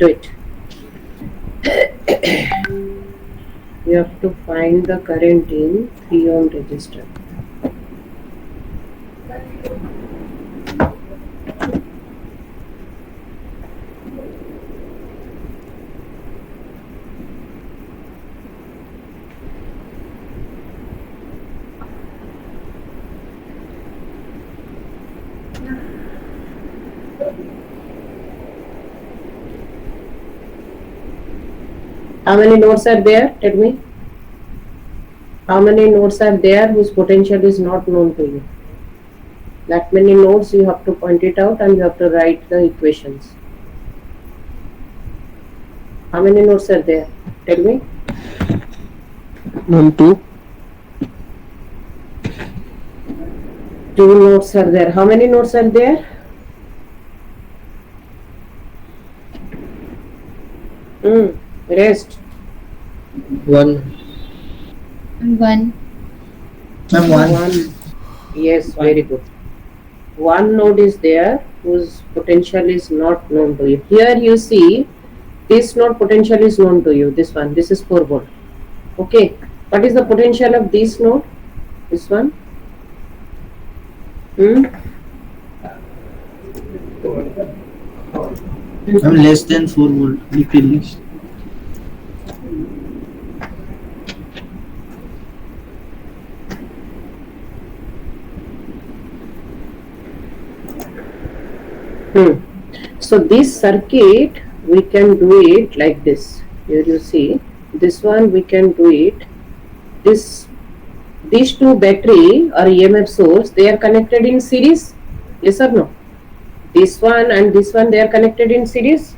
do it. You have to find the current in 3 ohm resistor. How many nodes are there? Tell me. How many nodes are there whose potential is not known to you? That many nodes you have to point it out and you have to write the equations. How many nodes are there? Tell me. 1, 2. 2 nodes are there. How many nodes are there? Rest. 1. 1. 1. Yes, very good. 1 node is there whose potential is not known to you. Here you see this node potential is known to you. This one. This is 4 volt. Okay. What is the potential of this node? This one. I'm less than 4 volt. Least. So this circuit we can do it like this. Here you see this one we can do it. These two battery or EMF source, they are connected in series. Yes or no? This one and this one, they are connected in series.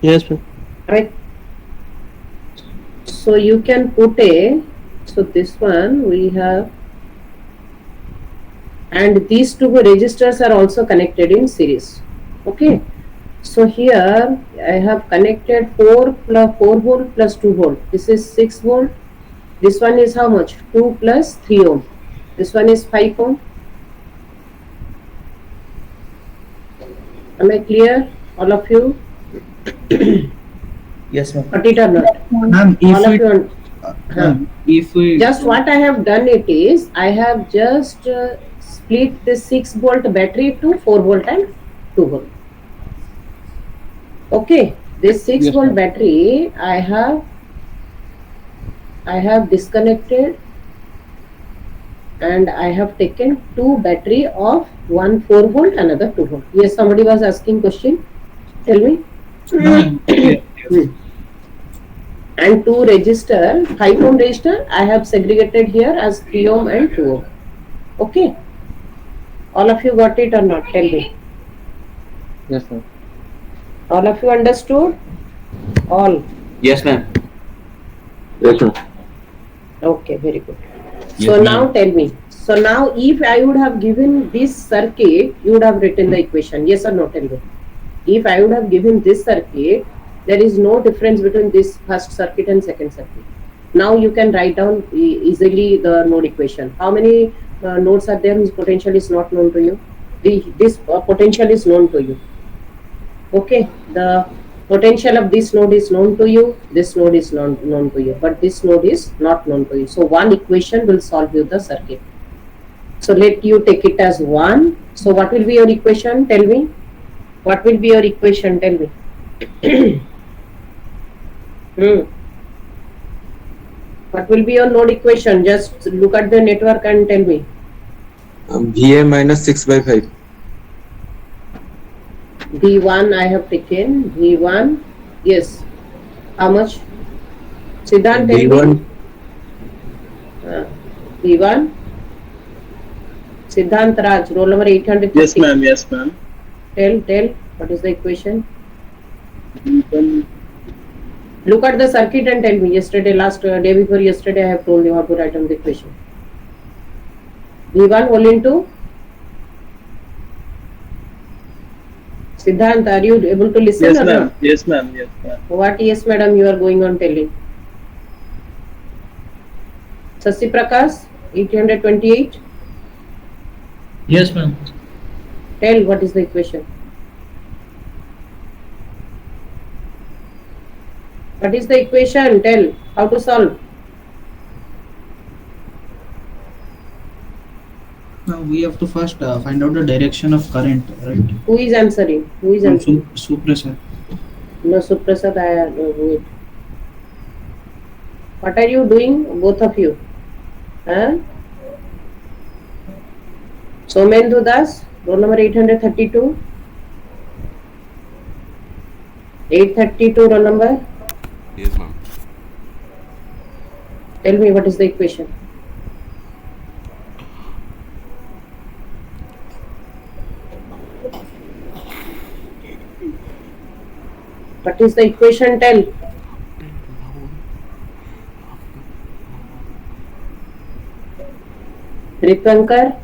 Yes, ma'am. Right. So you can put so this one we have, and these two resistors are also connected in series. Okay. So here I have connected 4 volt plus 2 volt. This is 6 volt. This one is how much? 2 plus 3 ohm. This one is 5 ohm. Am I clear? All of you? Yes, ma'am. Got it or not? Ma'am, if we just what I have done it is, I have just split this 6 volt battery to 4 volt and 2 volt. Okay, this 6 volt battery I have disconnected and I have taken 2 battery of one 4 volt, another 2 volt. Yes, somebody was asking question. Tell me. And 2 resistor, 5 ohm resistor, I have segregated here as 3 ohm and 2 ohm. Okay. All of you got it or not? Tell me. Yes, ma'am. All of you understood? All. Yes, ma'am. Yes, ma'am. Okay, very good. Yes, So ma'am. now tell me. So now if I would have given this circuit, you would have written the equation. Yes or no? Tell me. If I would have given this circuit, there is no difference between this first circuit and second circuit. Now you can write down easily the node equation. How many nodes are there whose potential is not known to you? This potential is known to you. Okay, the potential of this node is known to you, this node is known to you, but this node is not known to you. So one equation will solve you the circuit. So let you take it as 1. So what will be your equation? Tell me. What will be your equation? Tell me. What will be your node equation? Just look at the network and tell me. VA minus 6 by 5. V1 I have taken. V1. Yes. How much? Siddhant, tell V1. me. V1. Siddhant Raj, roll number 830. Yes, ma'am. Yes, ma'am. Tell. What is the equation? Look at the circuit and tell me. Yesterday, day before yesterday, I have told you how to write down the equation. V1 whole into. Siddhant, are you able to listen? Yes, or ma'am. not? Yes, ma'am. Yes, ma'am. What yes, madam, you are going on telling? Sasi Prakash, 828. Yes, ma'am. Tell what is the equation. What is the equation? Tell how to solve. Now we have to first find out the direction of current, right? Who is answering? Who is answering? Suppressor. No, Suprasad, wait. What are you doing, both of you? Huh? Somendu Das, roll number 832. 832, roll number. Yes, ma'am. Tell me what is the equation. What is the equation? Tell. Rikankar,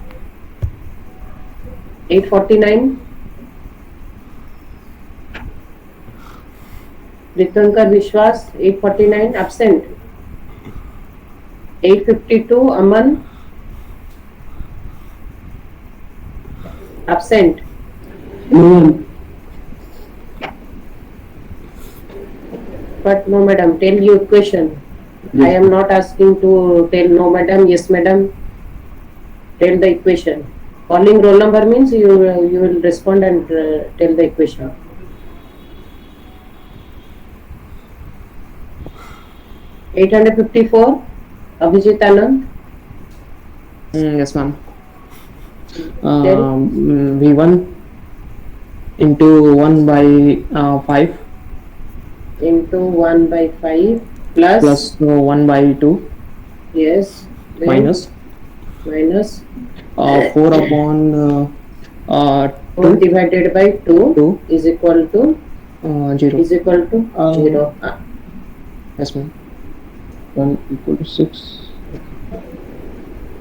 849. Rikankar Vishwas, 849, absent. 852, Aman, absent. But no, madam, tell you equation. I am not asking to tell no, madam, yes, madam. Tell the equation. Calling roll number means you will respond and tell the equation. $854, Abhijit Anand. Yes, ma'am. V1 into 1 by 5 Into 1 by 5 plus, plus 1 by 2 yes, then minus minus 4 upon 4 divided by 2 2 is equal to 0. is equal to 0. Yes, ma'am. 1 equal to 6.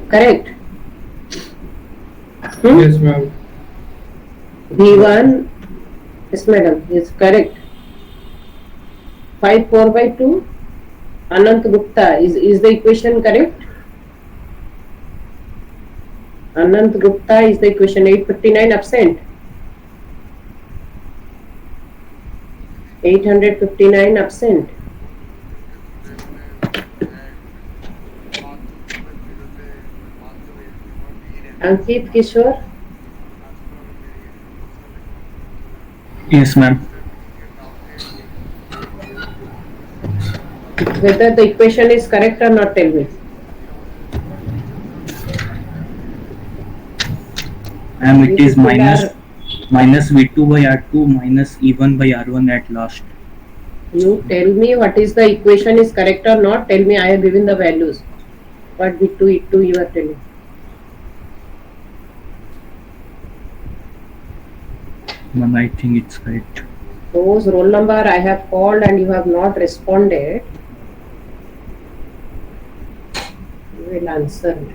Correct. Yes, ma'am. V1, yes, madam, is correct. 5 4 by 2. Anant Gupta, is the equation correct? Anant Gupta is the equation. 859, absent. 859, absent. Ankit Kishore, Yes, ma'am. whether the equation is correct or not, tell me. And it is People minus are- minus V2 by R2 minus E1 by R1 at last. You tell me what is the equation is correct or not. Tell me, I have given the values. What V2, E2 you are telling. Ma'am, I think it's correct. Those roll number I have called and you have not responded, you will answer me.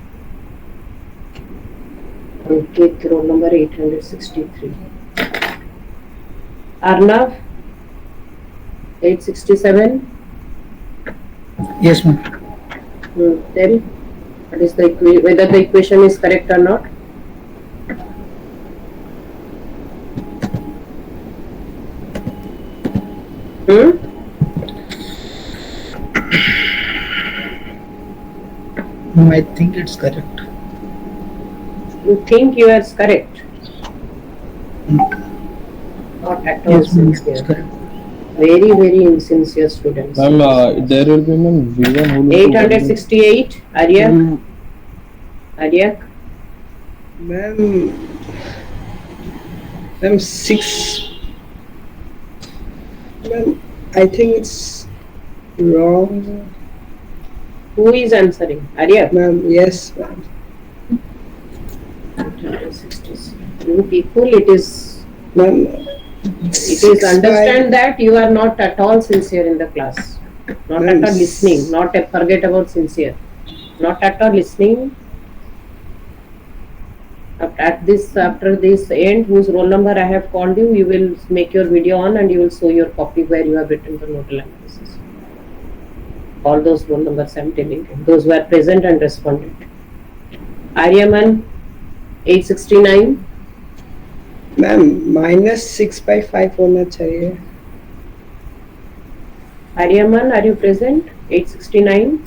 Ankit, roll number 863. Arnav, 867. Yes, ma'am. Tell what is the whether the equation is correct or not. I think it's correct. You think you are correct? Not at all Yes, ma'am, it's sincere. correct. Very, very insincere students. Ma'am, there will be ma'am V1 whole into 868, Arya. Arya, Ma'am, 6. Ma'am, I think it's wrong. who is answering? Arya. Ma'am, yes, ma'am. 866. You people, it is Ma'am, understand that you are not at all sincere in the class. Not at all listening. Not forget about sincere. Not at all listening. After this end, whose roll number I have called you, you will make your video on and you will show your copy where you have written the nodal analysis. All those roll numbers I am telling you. Those who are present and responded. Aryaman, 869. Ma'am -6/5 होना चाहिए. Aryaman, are you present? 869.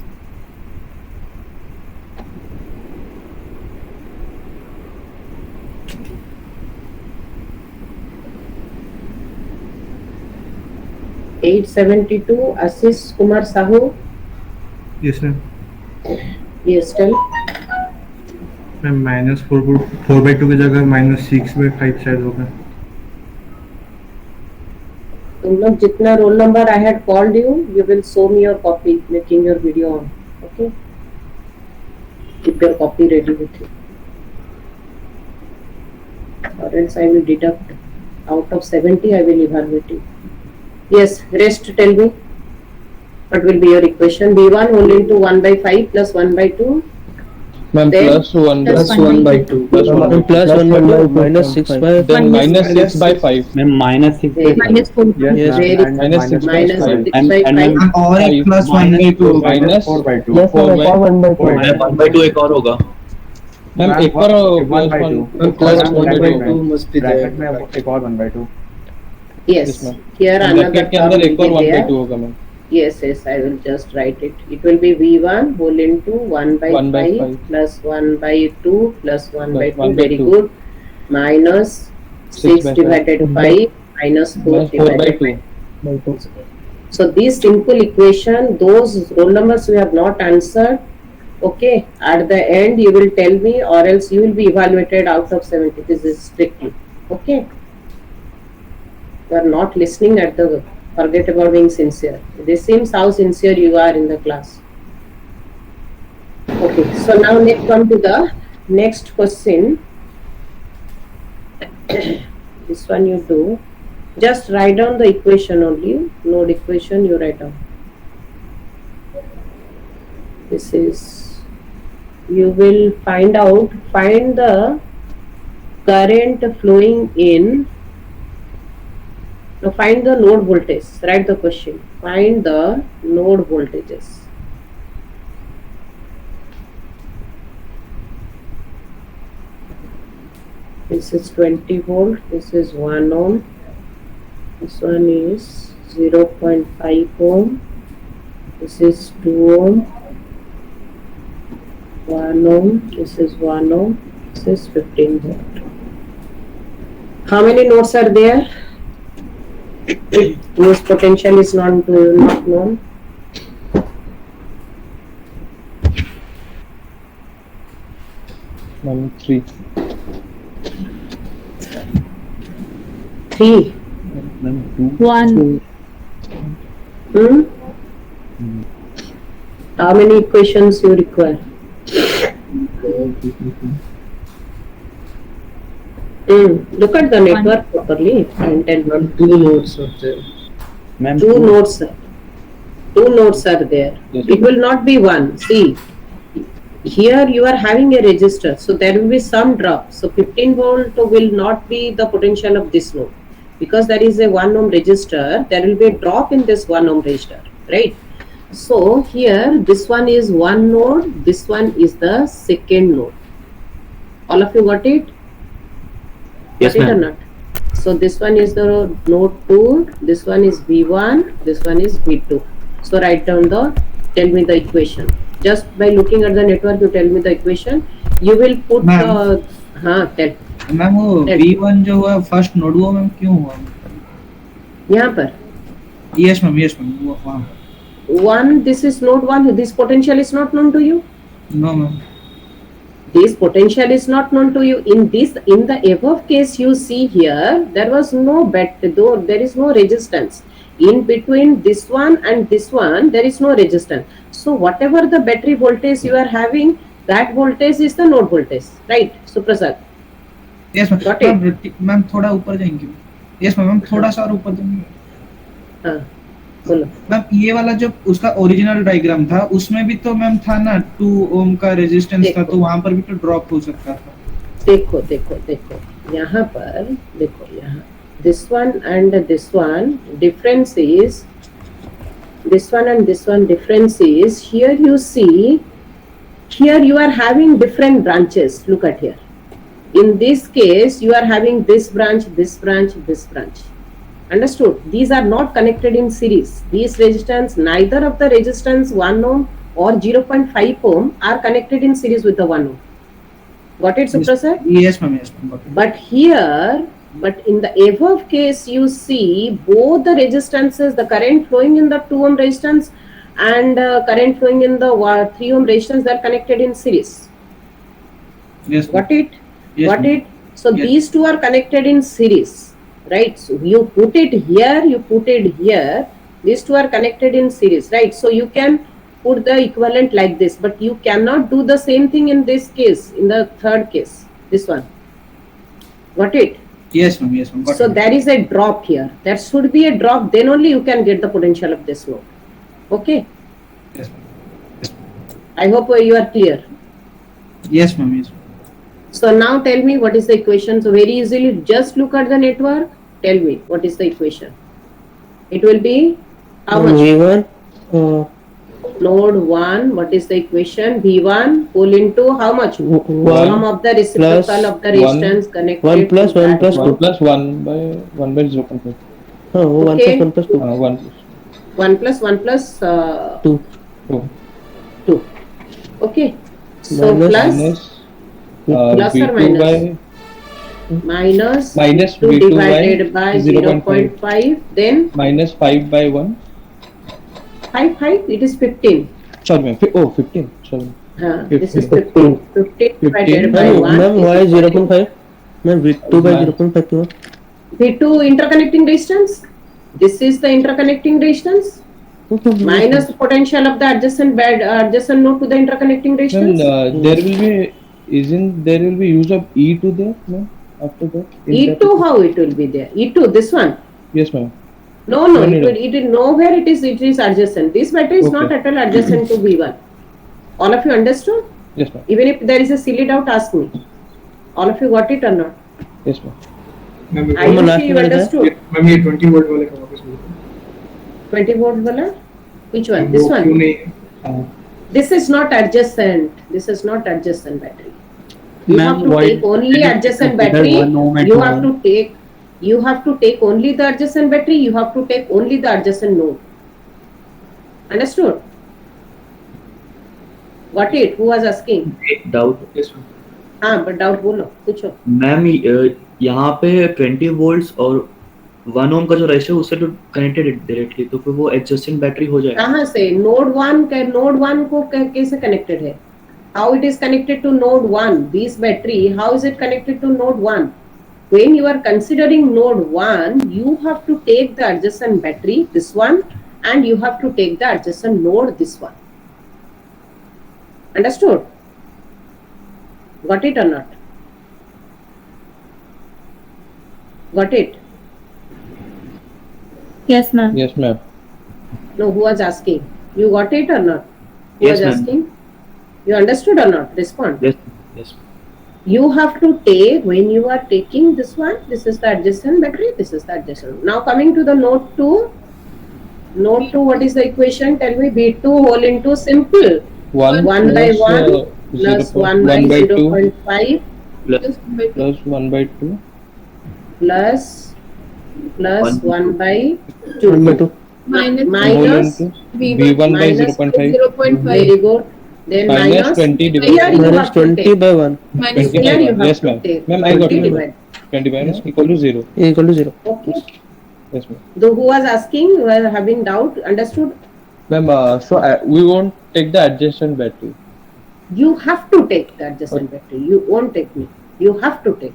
$872. Ashish Kumar Sahu. Yes ma'am. Yes, tell. Ma'am -4/2 की जगह -6/5 शायद होगा. तुम लोग जितना roll number I had called you, you will show me your copy, making your video on. Okay. Keep your copy ready with you. Or else I will deduct out of 70. I will evaluate you. Yes. Rest. Tell me. What will be your equation? B1 whole into 1/5 plus 1/2. Ma'am, Then plus 1 plus 1/2. plus 1 Plus 1/2 minus 6/5. then Minus -6/5. Ma'am -6/5. minus 4. Yes. Very and minus minus 6/5. 6/5. and ma'am और एक plus 1/2 minus 4/2. Yes, sir. 1/2. 1/2 एक और होगा. Ma'am एक बार One by two. Plus Ma'am, 1/2 must be there. Bracket में एक और 1/2. Yes. Yes, ma'am. Here another bracket के term अंदर will एक और be there. 1/2 होगा ma'am. Yes, I will just write it. It will be V1 whole into 1/5 plus 1/2 plus 1/2. 1/2. Very good. Minus 6 divided 5 minus 4 divided 5. So this simple equation, those roll numbers we have not answered. Okay. At the end you will tell me, or else you will be evaluated out of 70. This is strictly. Okay. You are not listening at the. Forget about being sincere. This seems how sincere you are in the class. Okay, so now let's come to the next question. This one you do. Just write down the equation only. Node equation you write down. This is, you will find the current flowing in. Now find the node voltage. Write the question. Find the node voltages. This is 20 volt. This is 1 ohm. This one is 0.5 ohm. This is 2 ohm. 1 ohm. This is 1 ohm. This is 15 volt. How many nodes are there? Whose potential is not known. Ma'am, 3. 3. Ma'am 2. 1. How many equations you require? Look at the network properly and tell me. 2 nodes are there. Ma'am Two nodes are there. Yes. It will not be one. See, here you are having a resistor, so there will be some drop. So 15 volt will not be the potential of this node, because there is a 1 ohm resistor. There will be a drop in this 1 ohm resistor, right? So here this one is one node, this one is the second node. All of you got it? Yes, Got it or ma'am. not? So this one is the node 2, this one is V1, this one is V2. So write down tell me the equation. Just by looking at the network, you tell me the equation. You will put Ma'am. tell. Ma'am वो Tell. V1 जो हुआ first node हुआ ma'am क्यों हुआ? यहाँ पर yes ma'am वो वहाँ 1, this is node 1, this potential is not known to you. No ma'am This potential is not known to you. In the above case you see here, there was no though there is no resistance. In between this one and this one, there is no resistance. So whatever the battery voltage you are having, that voltage is the node voltage, right? Suprasad. Yes ma'am Got it? Ma'am थोड़ा ऊपर जाएंगे. Yes ma'am थोड़ा सा और ऊपर जाएंगे. हाँ, बोलो. मैम ये वाला जो उसका ओरिजिनल डायग्राम था उसमें भी तो मैम था ना 2 ओम का रेजिस्टेंस था, देखो. तो वहां पर भी तो ड्रॉप हो सकता था. देखो यहाँ पर देखो, यहाँ this one and this one difference is, this one and this one difference is, here you see, here you are having different branches. Look at here. In this case you are having this branch, this branch, this branch. Understood? These are not connected in series. These resistance, neither of the resistance 1 ohm or 0.5 ohm are connected in series with the 1 ohm. Got it, Suprasad? Yes, ma'am. Yes, ma'am. Got it. But here, but in the above case, you see both the resistances, the current flowing in the 2 ohm resistance and current flowing in the 3 ohm resistance, they are connected in series. Yes, ma'am. Got it? Yes, Got ma'am. it? So Yes. these two are connected in series, right? So you put it here, you put it here. These two are connected in series, right? So you can put the equivalent like this, but you cannot do the same thing in this case, in the third case, this one. Got it? Yes, ma'am. Yes, ma'am. Got So it. there is a drop here. There should be a drop, then only you can get the potential of this node. Okay? Yes, ma'am. I hope you are clear. Yes, ma'am. Yes, ma'am. So now tell me what is the equation. So very easily, just look at the network. Tell me what is the equation. It will be how much? V1, Node 1, what is the equation? V1 pull into how much? Sum 1, of the reciprocal of the resistance connected 1 plus to 1 that plus 1 2. plus 1 by 0.5. Oh, 1 Okay. plus 1 plus 2. 1 1 plus 2. 2. Okay. So Minus- plus or V2 by minus minus 2 V2 divided by 0.5 0.5, then minus 5 by 1. 5, it is 15. Sorry, ma'am. 15. Sorry. This is 15. 15 divided by Ma'am, 1. ma'am, why is equal to 0.5? Ma'am, V2 by 0.5 क्यों? V2 interconnecting resistance. This is the interconnecting resistance minus the potential of the adjacent node to the interconnecting Ma'am, resistance. there will be use of E2 there, ma'am, after that? In that- E2, how it will be there? E2, this one. Yes, ma'am. No, No, it will nowhere it is adjacent. This battery is Okay. not at all adjacent to V1. All of you understood? Yes, ma'am. Even if there is a silly doubt, ask me. All of you got it or not? Yes, ma'am. Ma'am I Ma'am, you last see you one is that? understood. Ma'am ये 20 volt वाले का वापस बोलो 20 volt wala? Which one? This वो one. क्यों नहीं This is not adjacent. This is not adjacent battery. You Ma'am, have to why take only did you adjacent consider battery. 1 ohm and You 2 have ohm? to take. You have to take only the adjacent battery. You have to take only the adjacent node. Understood? Got it? Who was asking? Doubt yes ma'am हाँ, but doubt बोलो, पूछो. Ma'am यहाँ पे 20 volts और 1 ओम का जो ratio उससे तो कनेक्टेड है डायरेक्टली, तो फिर वो एडजस्टिंग बैटरी हो जाएगा. कहाँ से? नोड 1 को कैसे कनेक्टेड है? How it is connected to node 1? This battery, how is it connected to node 1? When you are considering node 1, you have to take the adjacent battery, this one, and you have to take the adjacent node, this one. Understood? Got it or not? Got it? Yes, ma'am. Yes, ma'am. No, who was asking? You got it or not? Who Yes, was ma'am. asking? You understood or not? Respond. Yes, yes. You have to take, when you are taking this one, this is the adjacent battery, this is the adjacent. Now coming to the node 2. Node 2, what is the equation? Tell me. V2 whole into simple. 1 1 by 1 plus 1 by 2 0.5 plus 1 by 2 plus One. 1 by 1 by 2. 2. Minus V1 by minus 0.5 very good. Then minus minus 20 here divided you Minus have to 20 take. by 1 Minus 20 by Here you 1. have Yes, to ma'am. take. Ma'am, I got 20 it. divided. 20 by 1 equal to 0. equal to 0. Okay. Yes, ma'am. Though who was asking, were having doubt, understood? Ma'am, so we won't take the adjacent battery. You have to take the adjacent battery. You won't take me. You have to take.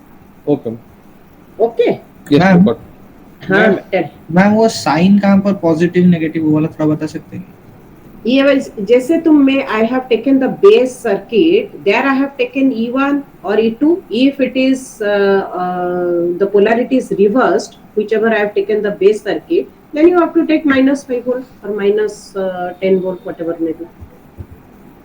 Okay, ma'am. Okay. Yes, Ma'am. ma'am. Got it. हाँ tell. Ma'am वो sign कहाँ पर positive negative वो वाला थोड़ा बता सकते हैं? ये जैसे तुम में I have taken the base circuit. There I have taken E1 or E2. If it is the polarity is reversed, whichever I have taken the base circuit, then you have to take minus 5 volt or minus 10 volt, whatever may be.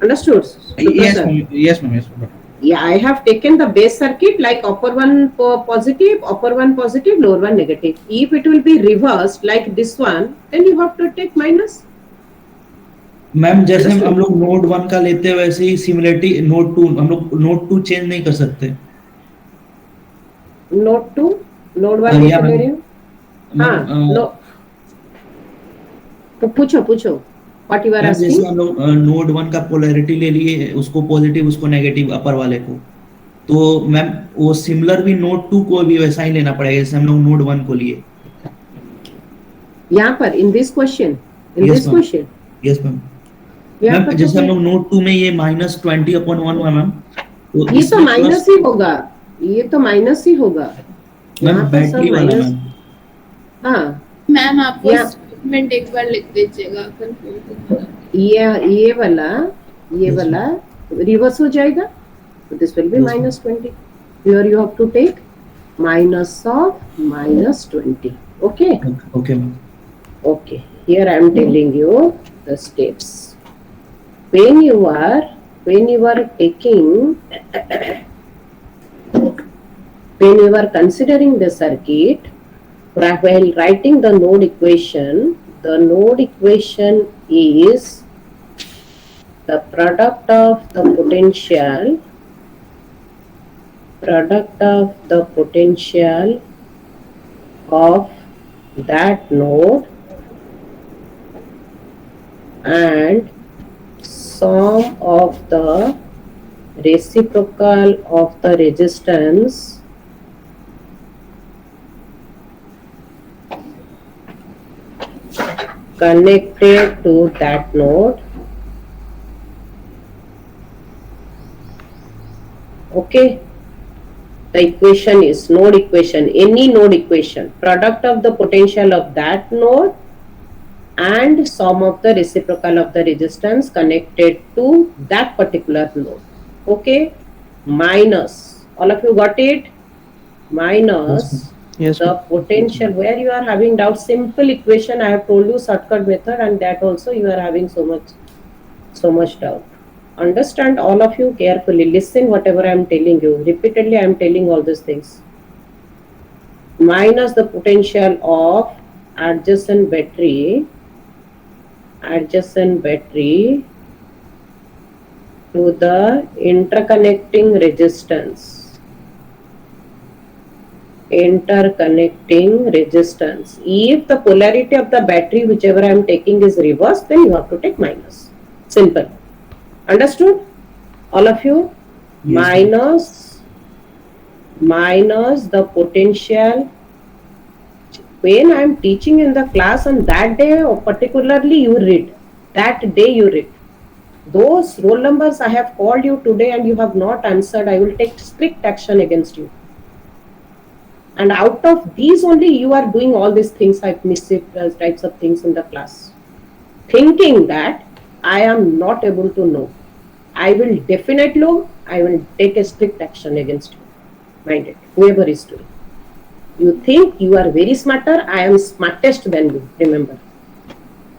Understood? Yes, Suprasad? ma'am. Yes, ma'am. Yes, ma'am. Yeah, I have taken the base circuit like upper one positive, lower one negative. If it will be reversed like this one, then you have to take minus. Ma'am जैसे हम लोग node 1 का लेते हैं वैसे ही similarity node 2 हम लोग node 2 change नहीं कर सकते. Node 2, node 1 Yeah, कैसे ले ma'am. रहे हो? हाँ, मैम नो, तो पूछो पूछो, व्हाट यू आर मैम जैसे आस्किंग. हम लोग नोड 1 का पोलैरिटी ले लिए, उसको पॉजिटिव उसको नेगेटिव अपर वाले को, तो मैम वो सिमिलर भी नोड 2 को भी वैसा ही लेना पड़ेगा जैसे हम लोग नोड 1 को लिए. यहाँ पर in this question, yes ma'am. Yes ma'am. यहाँ मैम पर जैसे हम तो लोग नोड 2 में ये -20/1 हुआ मैम, तो ये तो इसमें माइनस ही होगा, ये तो माइनस ही होगा. मैम यहाँ पर बैटरी सब वाला माइनस. मैम. हाँ, मैम आप वो या स्टेटमेंट एक बार लिख दीजिएगा, कंफ्यूज होगा. ये वाला, ये Yes, वाला रिवर्स हो जाएगा. This will be Yes, ma'am. -20. Here you have to take minus of -20. Okay. Okay ma'am. Okay. Here I am telling you the steps. When you are taking when you are considering the circuit, while writing the node equation is the product of the potential of that node and sum of the reciprocal of the resistance connected to that node. Okay, the equation is node equation, any node equation, product of the potential of that node and sum of the reciprocal of the resistance connected to that particular node. Okay, minus, all of you got it? Minus Yes, the potential, where you are having doubt, simple equation I have told you, shortcut method, and that also you are having so much doubt. Understand, all of you carefully, listen whatever I am telling you, repeatedly I am telling all these things. Minus the potential of adjacent battery to the interconnecting resistance. If the polarity of the battery, whichever I am taking, is reverse, then you have to take minus. Simple. Understood? All of you? Yes, Minus the potential. When I am teaching in the class on that day, or particularly you read. That day you read. Those roll numbers I have called you today and you have not answered, I will take strict action against you. And out of these only you are doing all these things, types of things in the class, thinking that I am not able to know. I will take a strict action against you. Mind it, whoever is doing. You think you are very smarter, I am smartest than you, remember.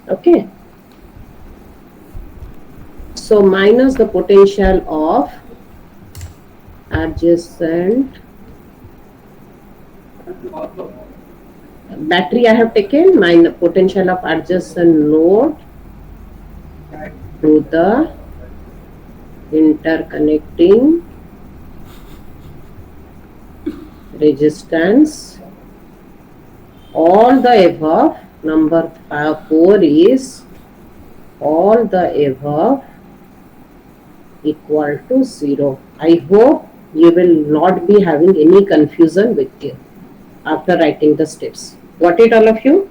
Okay. So minus the potential of adjacent battery I have taken, minus potential of adjacent node to the interconnecting resistance. All the above, number 4 is all the above equal to 0. I hope you will not be having any confusion with you after writing the steps. Got it, all of you?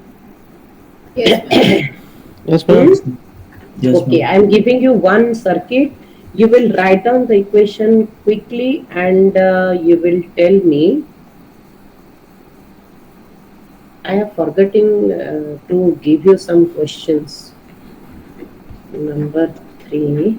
Yes, ma'am. yes, ma'am. yes Okay, I am giving you one circuit. You will write down the equation quickly and you will tell me. I have forgotten to give you some questions. Number 3.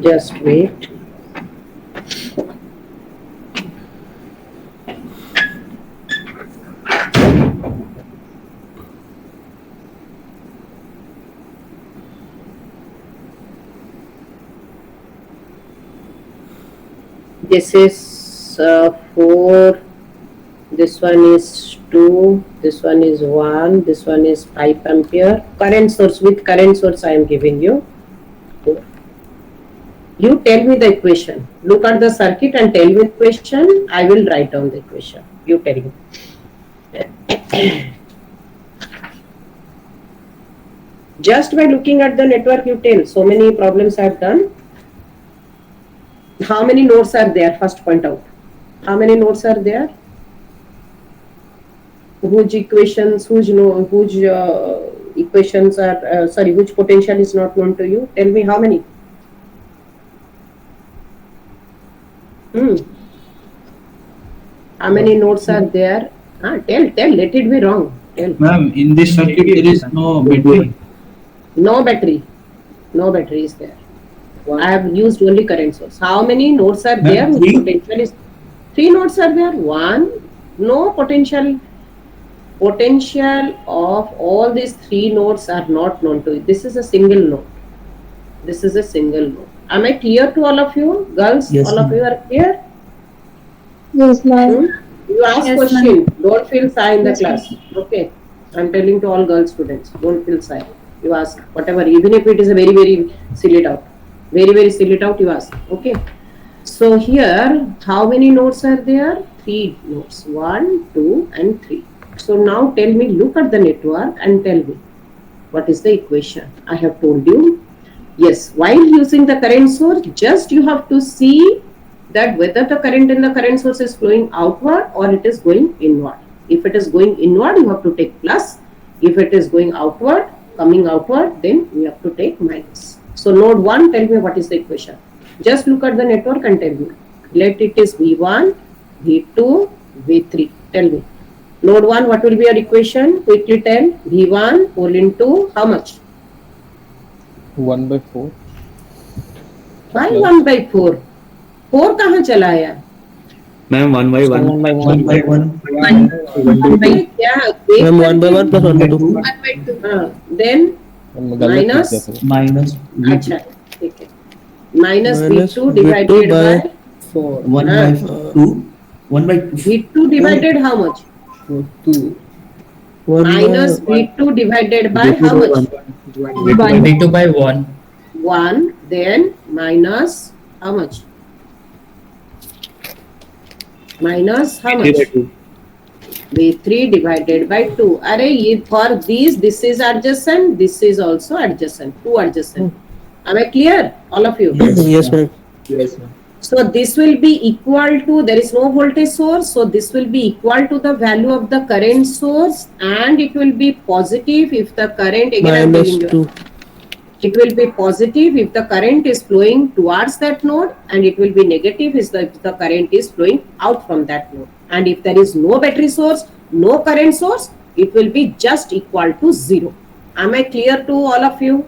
Just wait. This is 4 This one is 2, this one is 1, this one is 5 ampere. Current source, with current source I am giving you. You tell me the equation. Look at the circuit and tell me the equation. I will write down the equation. You tell me. Just by looking at the network, you tell. So many problems I have done. How many nodes are there? First point out. How many nodes are there? Whose equations? Whose equations are? Which potential is not known to you? Tell me how many. How many nodes are there? Tell. Let it be wrong. Tell. Ma'am, in this circuit there is no battery. No battery. No battery is there. I have used only current source. How many nodes are there? Ma'am, Whose three. potential is 3 nodes are there. 1. No potential. Potential of all these 3 nodes are not known to you. This is a single node. This is a single node. Am I clear to all of you? Girls, Yes, all of ma'am. you are clear? Yes, ma'am. You ask Yes, question. Don't feel shy in the class. Okay. I'm telling to all girl students. Don't feel shy. You ask whatever. Even if it is a very, very silly doubt. Very, very silly doubt you ask. Okay. So here, how many nodes are there? 3 nodes. 1, 2 and 3. So now tell me, look at the network and tell me what is the equation. I have told you. Yes, while using the current source, just you have to see that whether the current in the current source is flowing outward or it is going inward. If it is going inward, you have to take plus. If it is going outward, coming outward, then you have to take minus. So node 1, tell me what is the equation. Just look at the network and tell me. Let it is V1, V2, V3. Tell me. Node 1, what will be your equation? Quickly tell. V1 whole into how much? 1/4. Why 1/4? 4 कहाँ चला आया? Ma'am 1 by 1. 1 by 1. क्या? Ma'am, 1 by 1 plus 1 by 2. 1 by 2. Then गलत Minus? लिख दिया था। Minus अच्छा ठीक है. Minus Minus V2 V2 divided by by 4. 1 by 2. 1 by V2 divided how much? 2. 1 Minus by V2 divided by how much? 22 by 1. 1. Then minus how much? Minus how much? V3 divided by 2. Array, for these, this is adjacent, this is also adjacent. 2 adjacent. Am I clear? All of you? Yes, ma'am. Yes, ma'am. So this will be equal to, there is no voltage source, so this will be equal to the value of the current source, and it will be positive if the current, again I am Minus telling you, 2. it will be positive if the current is flowing towards that node, and it will be negative if the current is flowing out from that node. And if there is no battery source, no current source, it will be just equal to 0. Am I clear to all of you?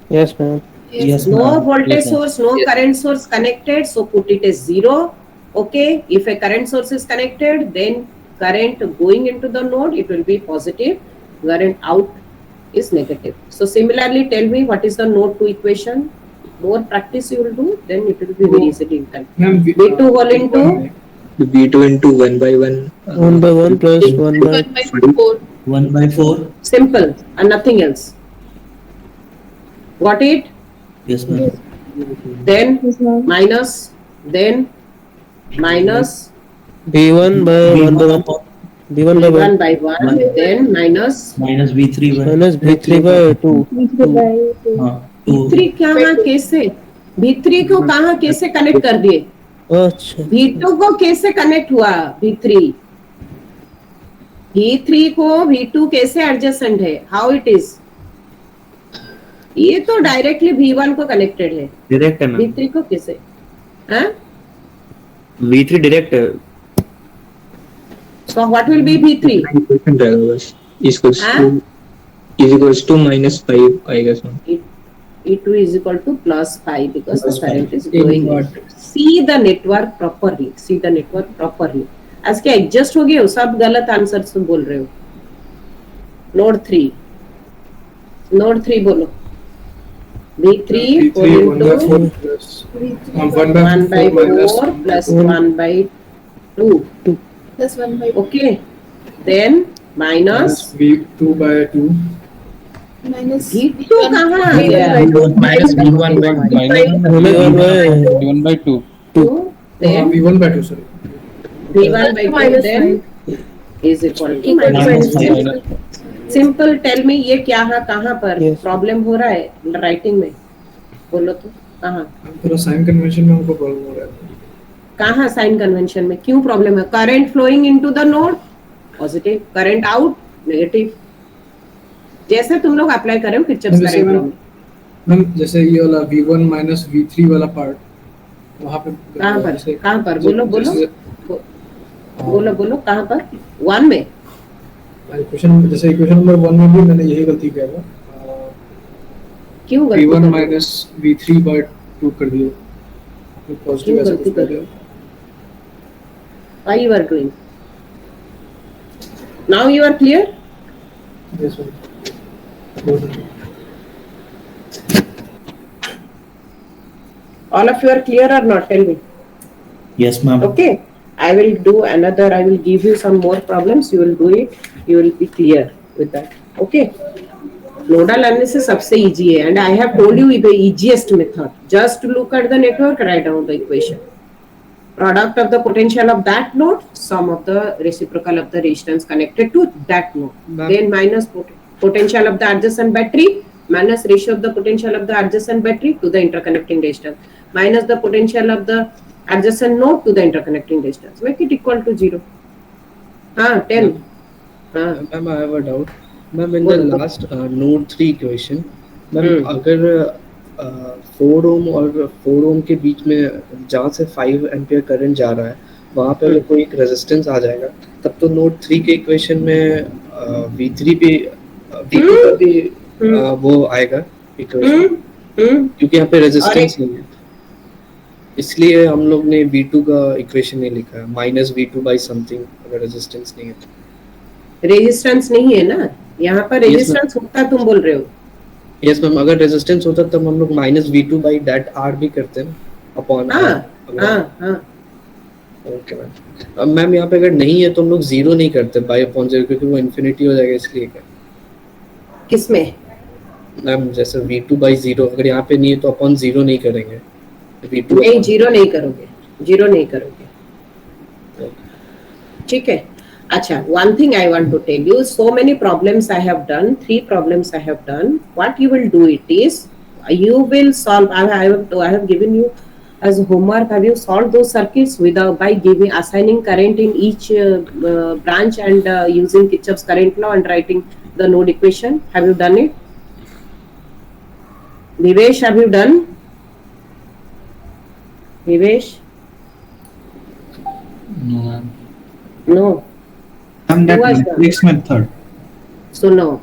Yes, ma'am. Yes, No ma'am. voltage Yes, ma'am. source, no current source connected, so put it as 0. Okay, if a current source is connected, then current going into the node, it will be positive, current out is negative. So similarly, tell me what is the node 2 equation. More practice you will do, then it will be very easily done. Ma'am, V2 whole into V2 into 1 by 1. 1 by 1 plus 1 by 1 by 4. 1 by 4. simple and nothing else. Got it? Yes, ma'am. Then minus, then minus B1 by 1 by 1. B1 by 1 1 by 1, then minus Minus V3 by minus B3 by 2. 2. V3 कहाँ कैसे? V3 को कहाँ कैसे connect कर दिए? अच्छा V2 को कैसे कनेक्ट हुआ? V3 को V2 कैसे एडजेसेंट है? How it is? ये तो डायरेक्टली V1 को कनेक्टेड है. डायरेक्ट है मैम. V3 को कैसे? हाँ? V3 डायरेक्ट है. So what will be V3? Equals Huh? to is equals to minus 5, I guess. Ma'am. E2 is equal to plus 5 because the Plus current 5. is going in. See the network properly. See the network properly. आज क्या adjust हो गए हो? सब गलत answer तुम बोल रहे हो. नोड 3 बोलो. V3 V3 1 by 4 into plus 1 by 1 by 4 minus 4 plus 1 by 2. Plus 1 by Okay. Then minus V2 by 2. minus V2 कहाँ आ गया? minus V1 by V1 by 2. 2. Then V1 by 2, sorry. V1 by 2 then is equal to minus 5. Simple. Tell me ये क्या है, कहाँ पर problem हो रहा है राइटिंग में? बोलो तो कहाँ? थोड़ा साइन कन्वेंशन में हमको प्रॉब्लम हो रहा है. कहाँ साइन कन्वेंशन में क्यों प्रॉब्लम है? Current flowing into the node positive, current out negative. जैसे तुम लोग अप्लाई कर रहे हो किरचॉफ्स करंट लॉ. मैम जैसे ये वाला V1 माइनस V3 वाला पार्ट वहाँ पे कहाँ पर बोलो कहाँ पर? 1 में इक्वेशन, जैसे इक्वेशन नंबर 1 में भी मैंने यही गलती किया था. क्यों गलती V1 कर माइनस V3 by 2 कर दिया. पॉजिटिव ऐसे कुछ कर दिया. why you are doing? Now you are clear? Yes, ma'am. All of you are clear or not? Tell me. yes ma'am. Okay. I will do another. I will give you some more problems. You will do it. You will be clear with that. Okay. Nodal analysis सबसे easy है, and I have told you the easiest method. Just look at the network, write down the equation. Product of the potential of that node, sum of the reciprocal of the resistance connected to that node. Then minus potential of the adjacent battery minus ratio of the potential of the adjacent battery to the interconnecting resistance minus the potential of the adjacent node to the interconnecting resistance. Make it equal to 0. Tell. Ma'am, I have a doubt. Ma'am, in the last node 3 equation, ma'am, अगर 4 ohm और 4 ohm के बीच में जहाँ से 5 ampere current जा रहा है वहाँ पे अगर कोई एक रेजिस्टेंस आ जाएगा तब तो नोड 3 के इक्वेशन में V3 पे V2 का भी वो आएगा इक्वेशन, क्योंकि यहाँ पे रेजिस्टेंस नहीं है, इसलिए हम लोग ने V2 का इक्वेशन नहीं लिखा है. माइनस V2 बाई समथिंग अगर रेजिस्टेंस नहीं है तो. रेजिस्टेंस नहीं है ना यहाँ पर. रेजिस्टेंस होता तुम बोल रहे हो. यस मैम, अगर रेजिस्टेंस होता तब हम लोग minus V2 by that R भी करते हैं अपॉन. Okay ma'am. अब मैम यहाँ पे अगर नहीं है तो हम लोग 0 नहीं करते बाई अपॉन 0, क्योंकि वो इन्फिनिटी हो जाएगा, इसलिए क्या. किसमें? मैम जैसे V2 बाई 0 अगर यहाँ पे नहीं है तो अपॉन 0 नहीं करेंगे. V2 नहीं 0 नहीं करोगे. 0 नहीं करोगे. ठीक है. अच्छा, one thing I want to tell you, so many problems I have done, 3 problems I have done. What you will do it is, you will solve, I have given you as homework, have you solved those circuits without, by assigning current in each branch and using Kirchhoff's current law and writing the node equation? Have you done it? Vivesh, have you done? Vivesh? No. That Who has done? matrix method. So no,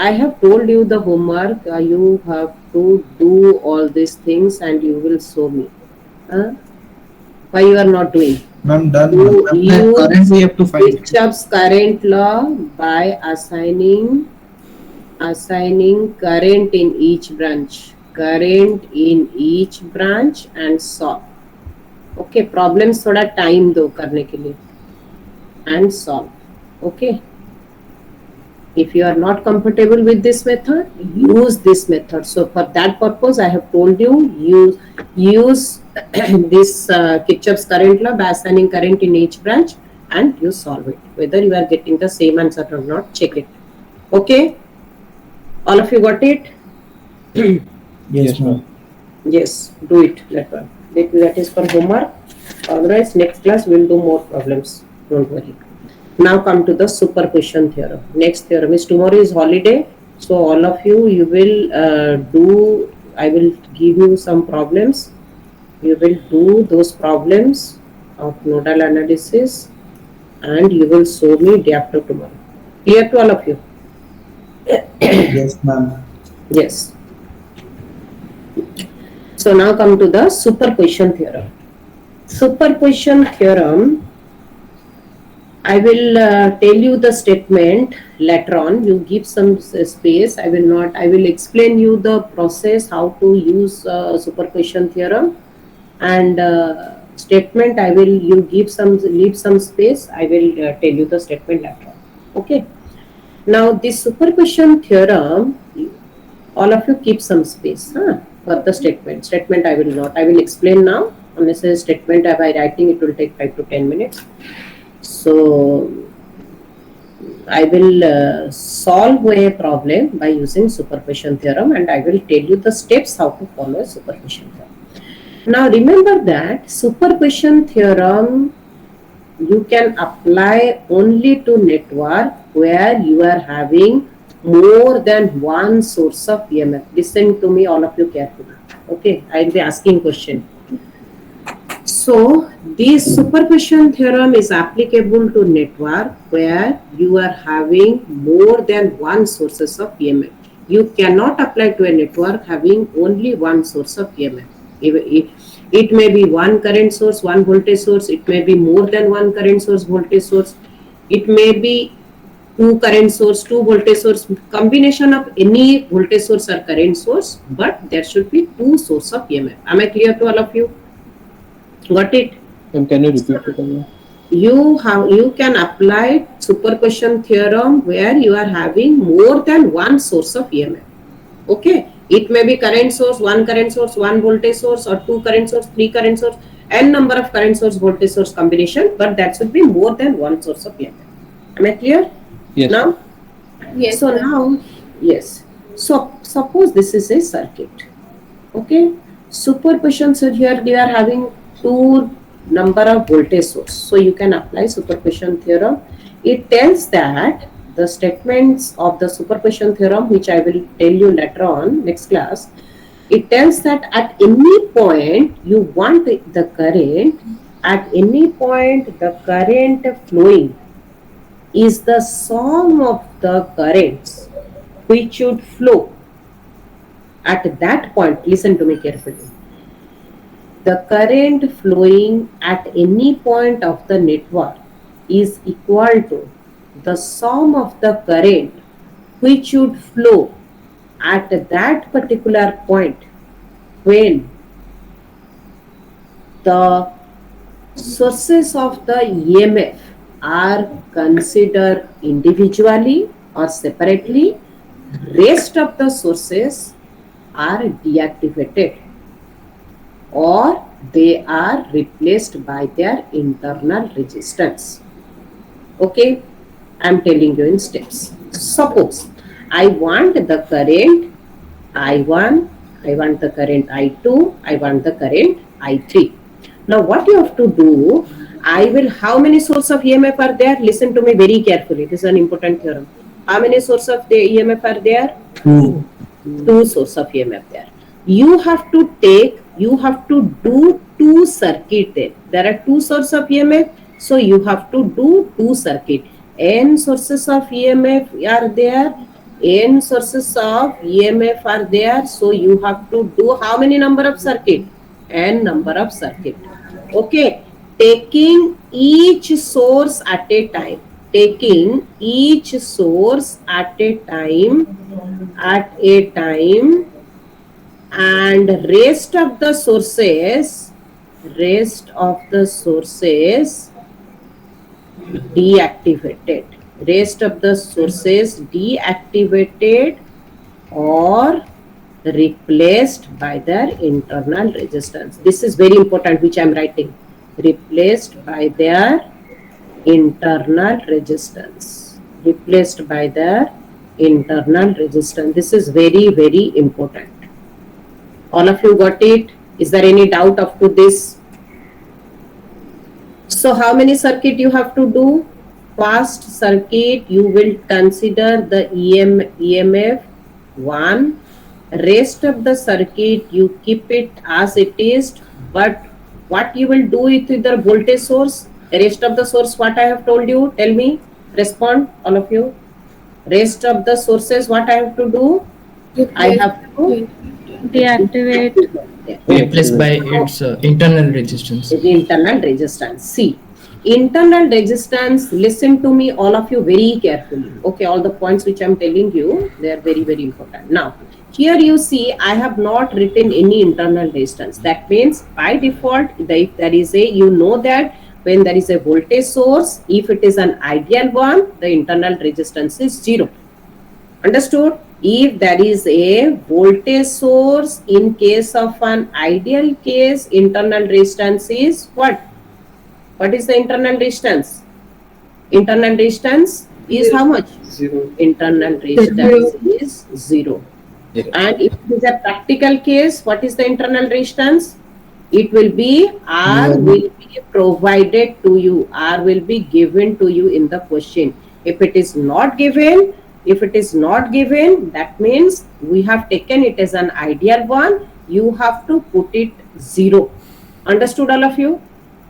I have told you the homework. You have to do all these things and you will show me. Why you are not doing? Ma'am, done. You Current we have to find. Kirchhoff's current law by assigning current in each branch. Current in each branch and solve. Okay, problems थोड़ा time दो करने के लिए. And solve. Okay. If you are not comfortable with this method, use this method. So for that purpose, I have told you, use this Kirchhoff's current law by assigning current in each branch and you solve it. Whether you are getting the same answer or not, check it. Okay. All of you got it? Yes ma'am. Yes, do it. That is for homework. Otherwise, next class we will do more problems. Don't worry. Now come to the superposition theorem. Next theorem is tomorrow is holiday. So all of you will I will give you some problems. You will do those problems of nodal analysis and you will show me day after tomorrow. Clear to all of you? Yes ma'am. Yes. So now come to the superposition theorem. Superposition theorem, I will tell you the statement later on. You give some space. I will explain you the process how to use superposition theorem and Statement I will, you give some, leave some space, I will tell you the statement later on. Okay. Now this superposition theorem, all of you keep some space for the statement. Statement I will not, I will explain now. Unnecessary statement by writing, it will take 5 to 10 minutes. So I will solve a problem by using superposition theorem, and I will tell you the steps how to follow a superposition theorem. Now remember that superposition theorem you can apply only to network where you are having more than one source of EMF. Listen to me, all of you carefully. Okay, I will be asking question. So this superposition theorem is applicable to network where you are having more than one sources of EMF. You cannot apply to a network having only one source of EMF. It may be one current source, one voltage source. It may be more than one current source, voltage source. It may be two current source, two voltage source, combination of any voltage source or current source, but there should be two source of EMF. Am I clear to all of you? Got it? Ma'am, can you repeat it again? You can apply superposition theorem where you are having more than one source of EMF. Okay, it may be current source, one voltage source, or two current source, three current source, n number of current source, voltage source combination, but that should be more than one source of EMF. Am I clear? Yes. Now? Yes. So now, yes. So suppose this is a circuit. Okay, superposition, so here we are having two number of voltage source. So you can apply superposition theorem. It tells that the statements of the superposition theorem, which I will tell you later on next class, it tells that at any point you want the current, at any point the current flowing is the sum of the currents which should flow at that point. Listen to me carefully. The current flowing at any point of the network is equal to the sum of the current which should flow at that particular point when the sources of the EMF are considered individually or separately. Rest of the sources are deactivated or they are replaced by their internal resistance. Okay, I am telling you in steps. Suppose I want the current I1, I want the current I2, I want the current I3. Now what you have to do, I will, how many sources of EMF are there? Listen to me very carefully. This is an important theorem. How many sources of the EMF are there? Two sources of EMF there. You have to do two circuits there. There are two sources of EMF, so you have to do two circuits. N sources of EMF are there, N sources of EMF are there, so you have to do how many number of circuit? N number of circuit. Okay, taking each source at a time. Taking each source at a time, and rest of the sources deactivated. Rest of the sources deactivated or replaced by their internal resistance. This is very important, which I am writing. Replaced by their internal resistance. Replaced by their internal resistance. This is very, very important. All of you got it? Is there any doubt up to this? So how many circuit you have to do? First circuit you will consider the EMF 1. Rest of the circuit you keep it as it is, but what you will do with the voltage source? Rest of the source, what I have told you, tell me, respond all of you. Rest of the sources, what I have to do? I have to Replaced by its internal resistance. Internal resistance. See, internal resistance, listen to me all of you very carefully. Okay, all the points which I'm telling you, they are very, very important. Now, here you see I have not written any internal resistance. That means by default, if there is a, you know that when there is a voltage source, if it is an ideal one, the internal resistance is 0. Understood? If there is a voltage source, in case of an ideal case, internal resistance is what? What is the internal resistance? Internal resistance is how much? 0. Internal resistance is 0. And if it is a practical case, what is the internal resistance? It will be R will be provided to you. R will be given to you in the question. If it is not given, that means we have taken it as an ideal one. You have to put it 0. Understood, all of you?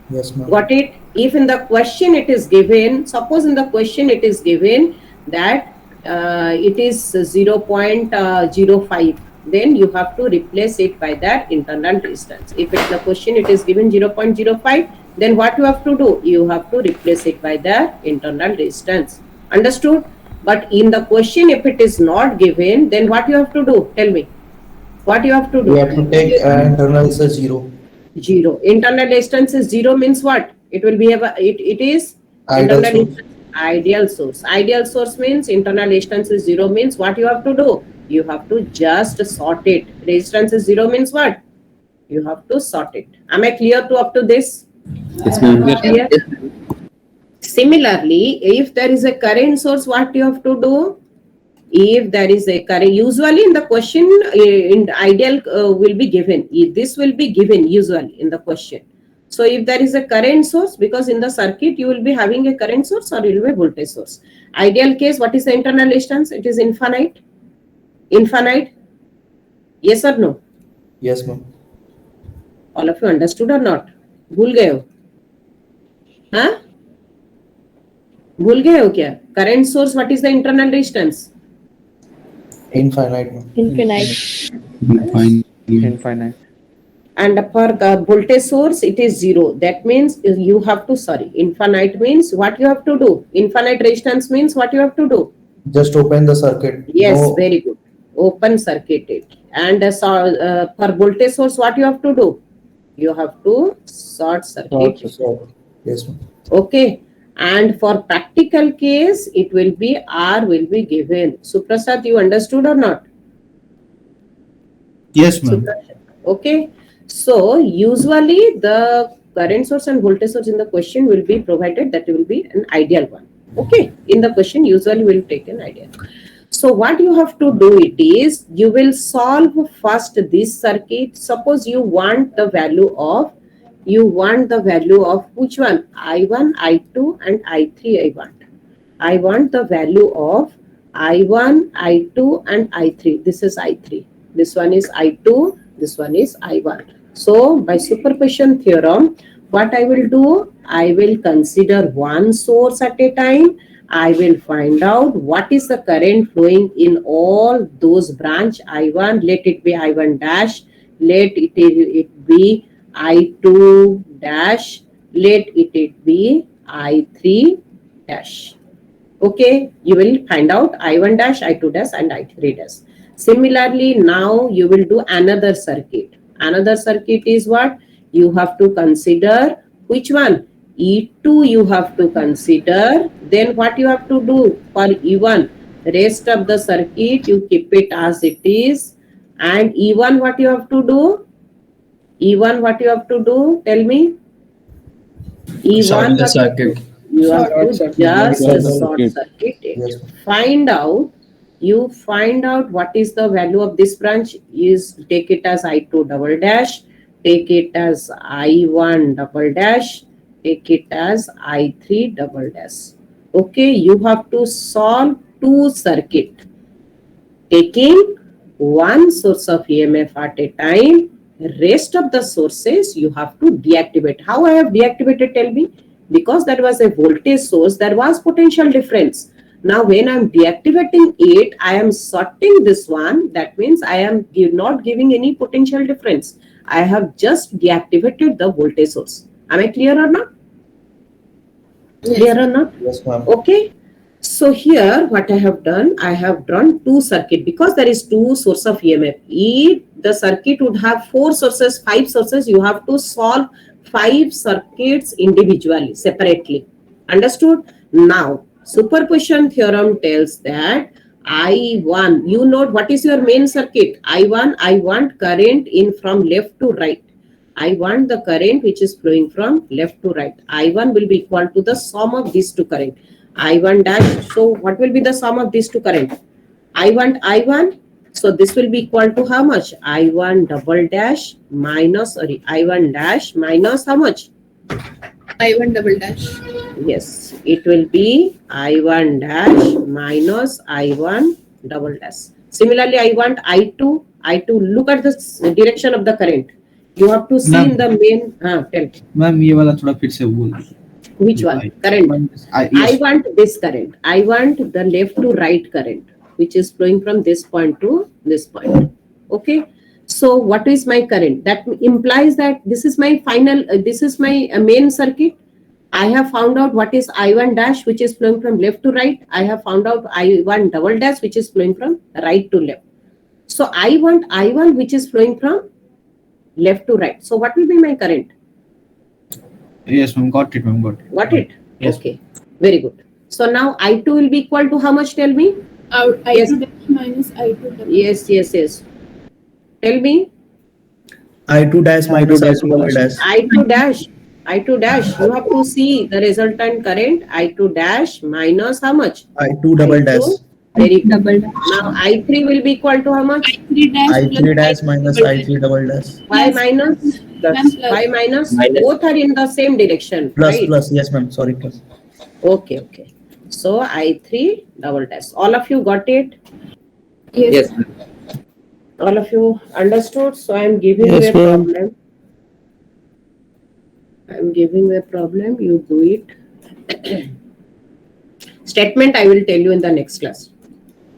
Yes, ma'am. Got it? If in the question it is given, suppose in the question it is given that it is 0.05, then you have to replace it by that internal resistance. If in the question it is given 0.05, then what you have to do? You have to replace it by the internal resistance. Understood? But in the question, if it is not given, then what you have to do? Tell me. What you have to do? We have to take internal resistance 0. 0. Internal resistance is 0 means what? It will be it is Ideal internal source. ideal source. Ideal source means internal resistance is 0 means what you have to do? You have to just sort it. Resistance is 0 means what? You have to sort it. Am I clear to up to this? Yes, ma'am. Clear? Similarly, if there is a current source, what you have to do? If there is a current, usually in the question, in the ideal will be given. This will be given usually in the question. So if there is a current source, because in the circuit you will be having a current source or you will be a voltage source. Ideal case, what is the internal resistance? It is infinite. Infinite. Yes or no? Yes, ma'am. All of you understood or not? भूल गए हो? हाँ? भूल गए हो क्या? Current source, what is the internal resistance? Infinite, ma'am. Infinite. And for the voltage source, it is 0. That means you have to, infinite means what you have to do? Infinite resistance means what you have to do? Just open the circuit. Yes, No. very good. Open circuit it. And for voltage source, what you have to do? You have to short circuit. Yes, ma'am. Okay. And for practical case, it will be R will be given. Suprasad, you understood or not? Yes, ma'am. Okay. So usually the current source and voltage source in the question will be provided, that will be an ideal one. Okay. In the question usually will take an ideal. So what you have to do it is, you will solve first this circuit. Suppose you want the value of which one? I1, I2 and I3 I want the value of I1, I2 and I3. This is I3. This one is I2. This one is I1. So by superposition theorem, what I will do? I will consider one source at a time. I will find out what is the current flowing in all those branch I1. Let it be I1 dash. Let it be I2 dash. Let it be I3 dash. Okay, you will find out I1 dash, I2 dash and I3 dash. Similarly, now you will do another circuit. Another circuit is what? You have to consider which one? E2 you have to consider. Then what you have to do for E1? Rest of the circuit you keep it as it is. And E1 what you have to do? E1 what you have to do? Tell me. E1 the circuit. You have to just short circuit it. Yes. You find out what is the value of this branch. Is take it as I2 double dash, take it as I1 double dash, take it as I3 double dash. Okay, you have to solve two circuit, taking one source of EMF at a time. Rest of the sources you have to deactivate. How I have deactivated? Tell me. Because that was a voltage source, there was potential difference. Now when I am deactivating it, I am sorting this one. That means I am not giving any potential difference. I have just deactivated the voltage source. Am I clear or not? Clear or not? Yes, ma'am. Okay. So here what I have done, I have drawn two circuit because there is two source of EMF. If the circuit would have four sources, five sources, you have to solve five circuits individually, separately. Understood? Now, superposition theorem tells that I1, you know what is your main circuit? I1, I want current in from left to right. I want the current which is flowing from left to right. I1 will be equal to the sum of these two current. I1 dash. So what will be the sum of these two current? I1. So this will be equal to how much? I1 double dash minus, sorry, I1 dash minus how much? I1 double dash. Yes, it will be I1 dash minus I1 double dash. Similarly, I want I2. Look at the direction of the current. You have to see Ma'am. in the main. Tell. Ma'am ये वाला थोड़ा फिर से बोल Which one? Current. I yes. want this current. I want the left to right current, which is flowing from this point to this point. Okay. So what is my current? That implies that this is my final, this is my main circuit. I have found out what is I1 dash, which is flowing from left to right. I have found out I1 double dash, which is flowing from right to left. So I want I1, which is flowing from left to right. So what will be my current? Yes, ma'am. Got it, ma'am. Got it? Yes. Okay. Very good. So now I2 will be equal to how much? Tell me. I2 Yes. dash minus I2 double. Yes. Tell me. I2 dash minus I2 dash. I2 dash. You have to see the resultant current. I2 dash minus how much? I2 double dash. Very good. Double dash. Now I3 will be equal to how much? I3 dash I3 dash plus minus double dash. I3 double dash. Why Yes. minus? Ma'am, plus. Why minus? Minus. Both are in the same direction. Plus right? plus. Yes, ma'am. Sorry, plus. Okay. So I3 double dash. All of you got it? Yes. All of you understood? So I am giving Yes, you a ma'am. problem. I am giving you a problem. You do it. Statement I will tell you in the next class.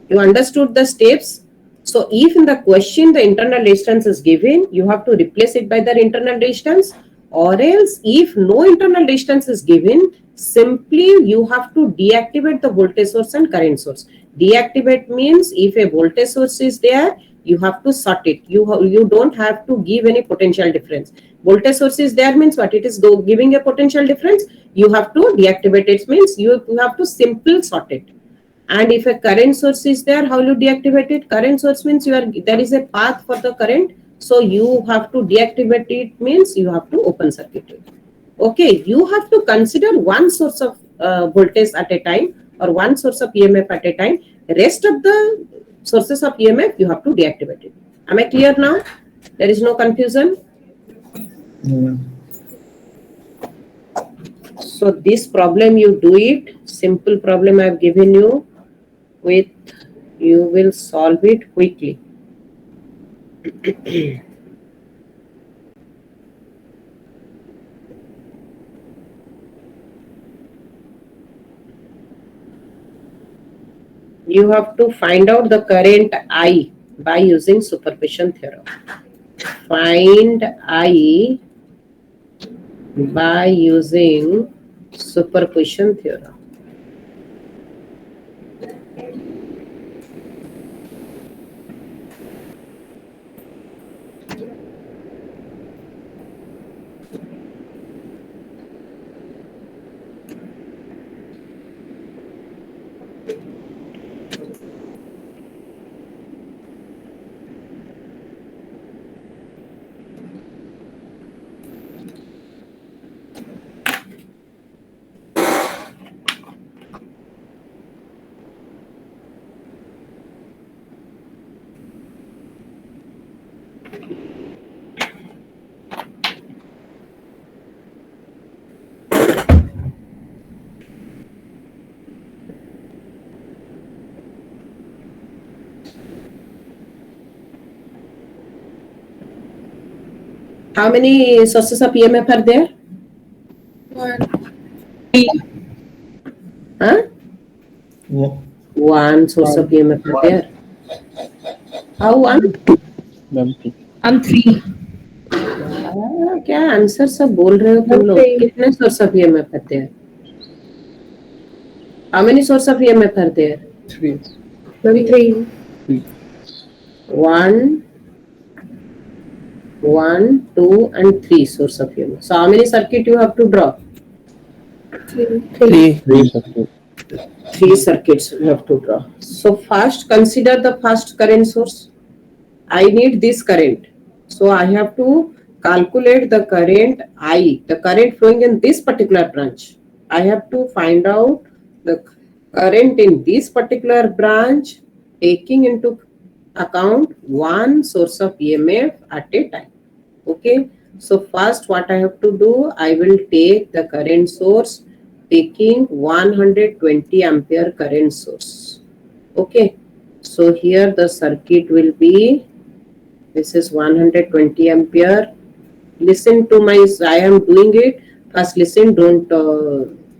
You understood the steps? So if in the question the internal resistance is given, you have to replace it by the internal resistance, or else if no internal resistance is given, simply you have to deactivate the voltage source and current source. Deactivate means if a voltage source is there, you have to short it. You don't have to give any potential difference. Voltage source is there means what? It is giving a potential difference. You have to deactivate it means you have to simple short it. And if a current source is there, how you deactivate it? Current source means there is a path for the current. So you have to deactivate it means you have to open circuit it. Okay, you have to consider one source of voltage at a time or one source of EMF at a time. Rest of the sources of EMF you have to deactivate it. Am I clear now? There is no confusion. No, ma'am. So this problem you do it. Simple problem I have given you. You will solve it quickly. You have to find out the current I by using superposition theorem. Find I by using superposition theorem. How many sources of EMF are there? One. Huh? Wo- One source of EMF are there. How one? Ma'am I'm 3. क्या answer सब बोल रहे हो तुम लोग? कितने source of EMF आते हैं? How many sources of EMF are there? 3. Maybe 3. 1, 1, 2, and 3 source of EMF. So how many circuit you have to draw? 3. 3 circuit. 3 circuits you have to draw. So first consider the first current source. I need this current. So I have to calculate the current I, the current flowing in this particular branch. I have to find out the current in this particular branch taking into account one source of EMF at a time. Okay. So first what I have to do, I will take the current source taking 120 ampere current source. Okay. So here the circuit will be, this is 120 ampere. Listen to my, I am doing it. First listen, don't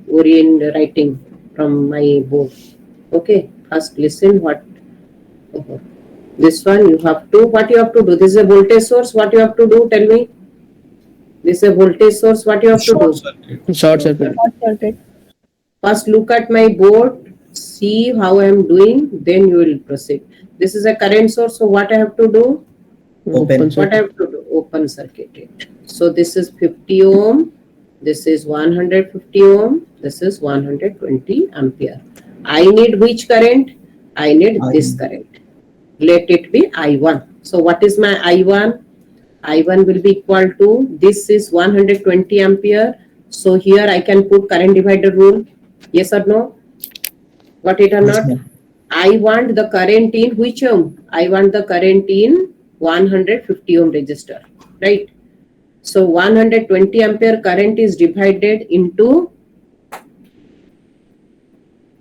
worry in writing from my board. Okay, first listen what, this one you have to, what you have to do, this is a voltage source, what you have to do, tell me. This is a voltage source, what you have to do? Short circuit. First look at my board, see how I am doing, then you will proceed. This is a current source, so what I have to do? Open. What I have to do? Open circuit it. So this is 50 ohm, this is 150 ohm, this is 120 ampere. I need which current? I need this current. Let it be I1. So what is my I1? I1 will be equal to, this is 120 ampere. So here I can put current divider rule. Yes or no? Got it or Yes, not? ma'am. I want the current in which ohm? I want the current in 150 ohm resistor, right? So 120 ampere current is divided into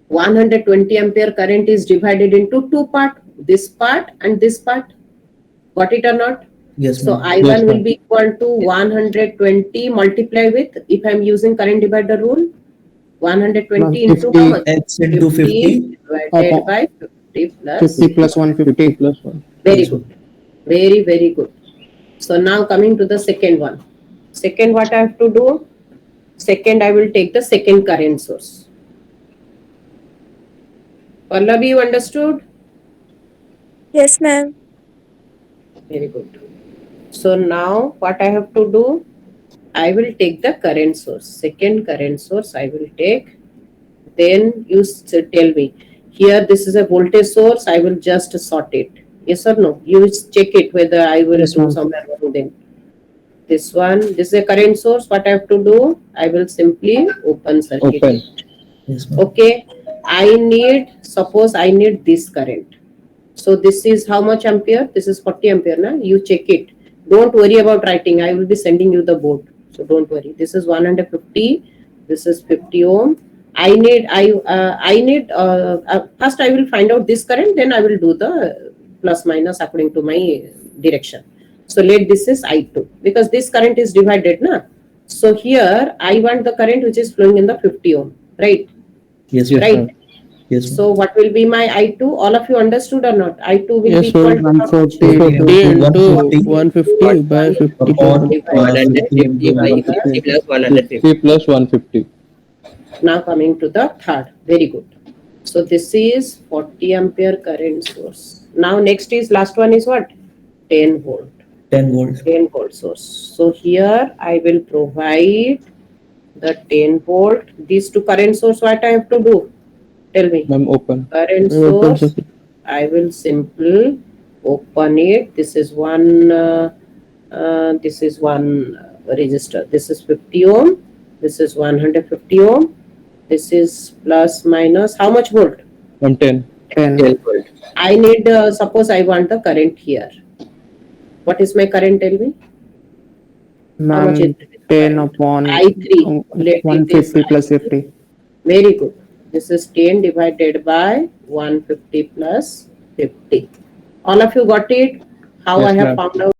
120 ampere current is divided into two parts, this part and this part. Got it or not? Yes, So ma'am. I1 Yes, will ma'am. be equal to 120 multiply with, if I am using current divider rule, 120 into how much? X into 50. Divided by 50 plus 50 plus 150 plus 1. Very Yes, good. Very, very good. So now coming to the second one. Second, what I have to do? Second, I will take the second current source. Pallavi, you understood? Yes, ma'am. Very good. So now what I have to do? I will take the current source. Second current source I will take. Then you tell me. Here this is a voltage source. I will just sort it. Yes or no? You check it whether I will do somewhere wrong then. This one, this is a current source. What I have to do? I will simply open circuit. Open. Yes, ma'am. Okay. I need, suppose I need this current. So this is how much ampere? This is 40 ampere. Na? You check it. Don't worry about writing. I will be sending you the board. So don't worry. This is 150. This is 50 ohm. I need first I will find out this current, then I will do the plus minus according to my direction. So let this is I2 because this current is divided, na? So here I want the current which is flowing in the 50 ohm, right? Yes, Right. Yes, ma'am. So what will be my I2? All of you understood or not? I2 will Yes, be equal to how much? 140 into 150 150 by 50 upon Divided 50 by 50 plus 150. 50 plus 150. Now coming to the third. Very good. So this is 40 ampere current source. Now next is, last one is what? 10 volt. 10 volts. 10 volt source. So here I will provide the 10 volt. These two current source, what I have to do? Tell me. Ma'am, open. Current Open source, circuit. I will simply open it. This is one resistor. This is 50 ohm. This is 150 ohm. This is plus minus how much volt? 10. 10 volt. I need, suppose I want the current here. What is my current? Tell me. How much is Ma'am, 10 upon I3. Let it is 150 plus 50. Very good. This is 10 divided by 150 plus 50. All of you got it? How Yes, I have ma'am. found out